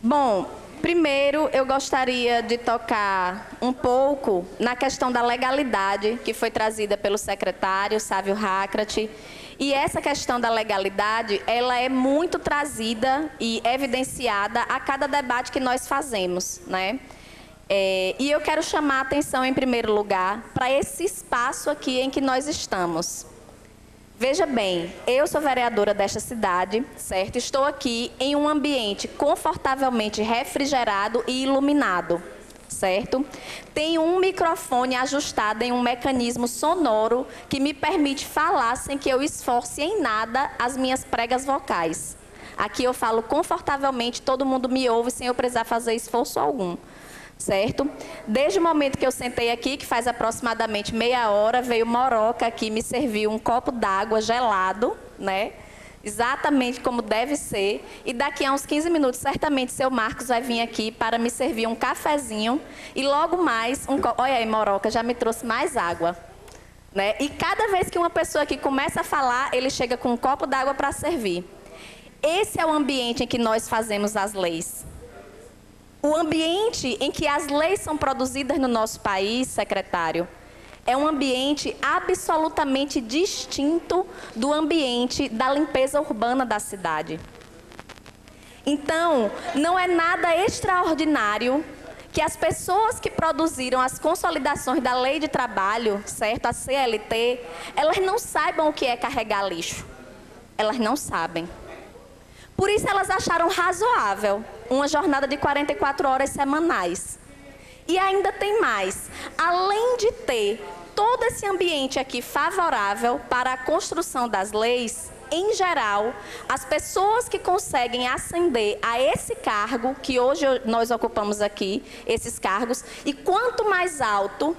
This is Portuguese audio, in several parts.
Bom, primeiro eu gostaria de tocar um pouco na questão da legalidade que foi trazida pelo secretário Sávio Hacrat. E essa questão da legalidade, ela é muito trazida e evidenciada a cada debate que nós fazemos, né? E eu quero chamar a atenção, em primeiro lugar, para esse espaço aqui em que nós estamos. Veja bem, eu sou vereadora desta cidade, certo? Estou aqui em um ambiente confortavelmente refrigerado e iluminado, certo? Tenho um microfone ajustado em um mecanismo sonoro que me permite falar sem que eu esforce em nada as minhas pregas vocais. Aqui eu falo confortavelmente, todo mundo me ouve sem eu precisar fazer esforço algum. Certo? Desde o momento que eu sentei aqui, que faz aproximadamente meia hora, veio Moroca aqui me serviu um copo d'água gelado, né? Exatamente como deve ser. E daqui a uns 15 minutos, certamente, seu Marcos vai vir aqui para me servir um cafezinho. E logo mais, olha aí, Moroca, já me trouxe mais água. Né? E cada vez que uma pessoa aqui começa a falar, ele chega com um copo d'água para servir. Esse é o ambiente em que nós fazemos as leis. O ambiente em que as leis são produzidas no nosso país, secretário, é um ambiente absolutamente distinto do ambiente da limpeza urbana da cidade. Então, não é nada extraordinário que as pessoas que produziram as consolidações da Lei de Trabalho, certo, a CLT, elas não saibam o que é carregar lixo. Elas não sabem. Por isso, elas acharam razoável uma jornada de 44 horas semanais. E ainda tem mais. Além de ter todo esse ambiente aqui favorável para a construção das leis, em geral, as pessoas que conseguem ascender a esse cargo, que hoje nós ocupamos aqui, esses cargos, e quanto mais alto,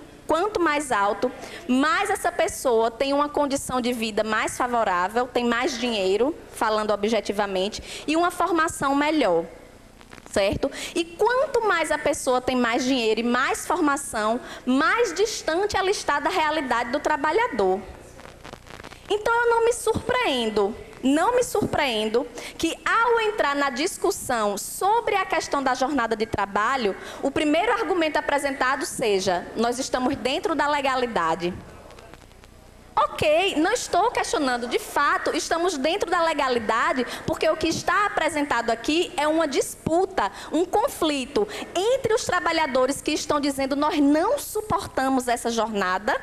mais essa pessoa tem uma condição de vida mais favorável, tem mais dinheiro, falando objetivamente, e uma formação melhor, certo? E quanto mais a pessoa tem mais dinheiro e mais formação, mais distante ela está da realidade do trabalhador. Então, eu não me surpreendo que, ao entrar na discussão sobre a questão da jornada de trabalho, o primeiro argumento apresentado seja: nós estamos dentro da legalidade. Ok, não estou questionando, de fato, estamos dentro da legalidade, porque o que está apresentado aqui é uma disputa, um conflito entre os trabalhadores que estão dizendo: nós não suportamos essa jornada,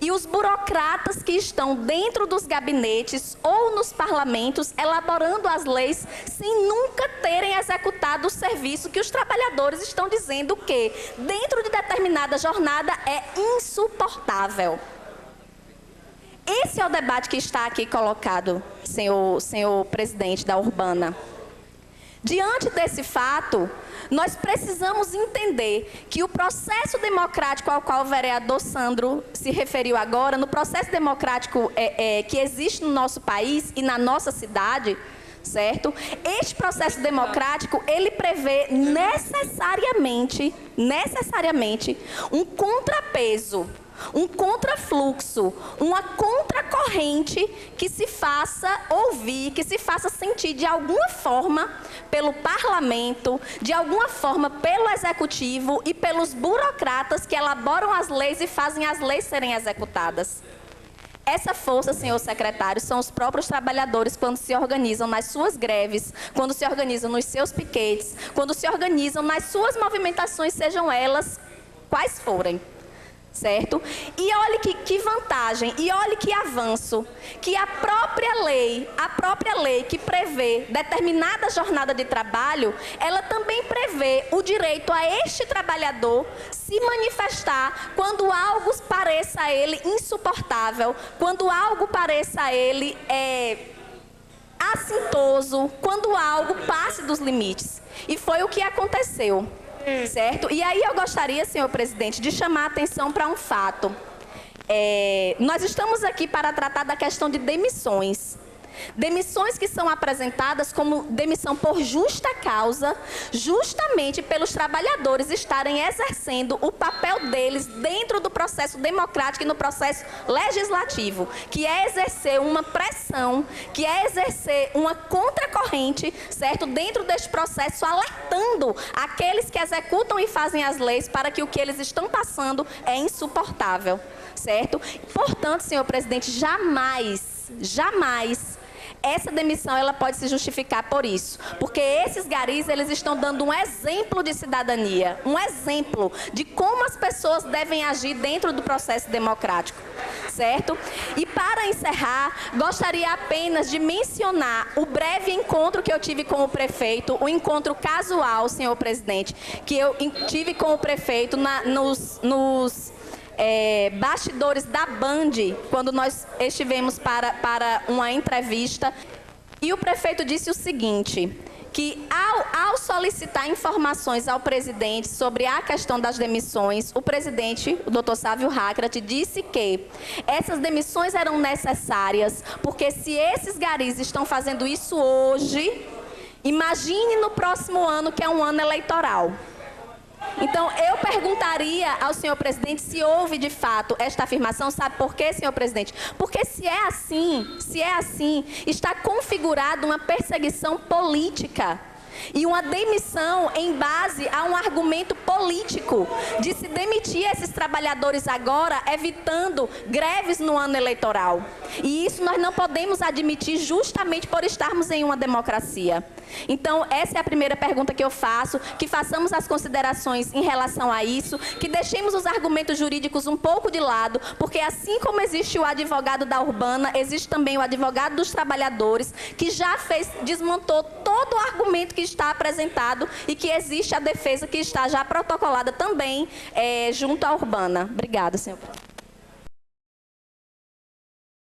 e os burocratas que estão dentro dos gabinetes ou nos parlamentos elaborando as leis sem nunca terem executado o serviço que os trabalhadores estão dizendo que, dentro de determinada jornada, é insuportável. Esse é o debate que está aqui colocado, senhor presidente da Urbana. Diante desse fato, nós precisamos entender que o processo democrático ao qual o vereador Sandro se referiu agora, no processo democrático que existe no nosso país e na nossa cidade, certo? Este processo democrático, ele prevê necessariamente um contrapeso, um contrafluxo, uma contracorrente que se faça ouvir, que se faça sentir de alguma forma pelo parlamento, de alguma forma pelo executivo e pelos burocratas que elaboram as leis e fazem as leis serem executadas. Essa força, senhor secretário, são os próprios trabalhadores quando se organizam nas suas greves, quando se organizam nos seus piquetes, quando se organizam nas suas movimentações, sejam elas quais forem. Certo? E olhe que vantagem, e olhe que avanço, que a própria lei que prevê determinada jornada de trabalho, ela também prevê o direito a este trabalhador se manifestar quando algo pareça a ele insuportável, quando algo pareça a ele assintoso, quando algo passe dos limites. E foi o que aconteceu. Certo? E aí eu gostaria, senhor presidente, de chamar a atenção para um fato. Nós estamos aqui para tratar da questão de demissões. Demissões que são apresentadas como demissão por justa causa, justamente pelos trabalhadores estarem exercendo o papel deles dentro do processo democrático e no processo legislativo, que é exercer uma pressão, que é exercer uma contracorrente, certo? Dentro deste processo, alertando aqueles que executam e fazem as leis para que o que eles estão passando é insuportável, certo? Portanto, senhor presidente, jamais essa demissão ela pode se justificar por isso, porque esses garis eles estão dando um exemplo de cidadania, um exemplo de como as pessoas devem agir dentro do processo democrático, certo? E para encerrar, gostaria apenas de mencionar o breve encontro que eu tive com o prefeito, o encontro casual, senhor presidente, que eu tive com o prefeito nos bastidores da Band, quando nós estivemos para uma entrevista, e o prefeito disse o seguinte, que ao solicitar informações ao presidente sobre a questão das demissões, o presidente, o doutor Sávio Hacrat, disse que essas demissões eram necessárias, porque se esses garis estão fazendo isso hoje, imagine no próximo ano, que é um ano eleitoral. Então, eu perguntaria ao senhor presidente se houve, de fato, esta afirmação. Sabe por quê, senhor presidente? Porque se é assim, está configurada uma perseguição política e uma demissão em base a um argumento político de se demitir esses trabalhadores agora, evitando greves no ano eleitoral. E isso nós não podemos admitir justamente por estarmos em uma democracia. Então, essa é a primeira pergunta que eu faço, que façamos as considerações em relação a isso, que deixemos os argumentos jurídicos um pouco de lado, porque assim como existe o advogado da Urbana, existe também o advogado dos trabalhadores, que já desmontou todo o argumento que está apresentado e que existe a defesa que está já protocolada também junto à Urbana. Obrigada, senhor.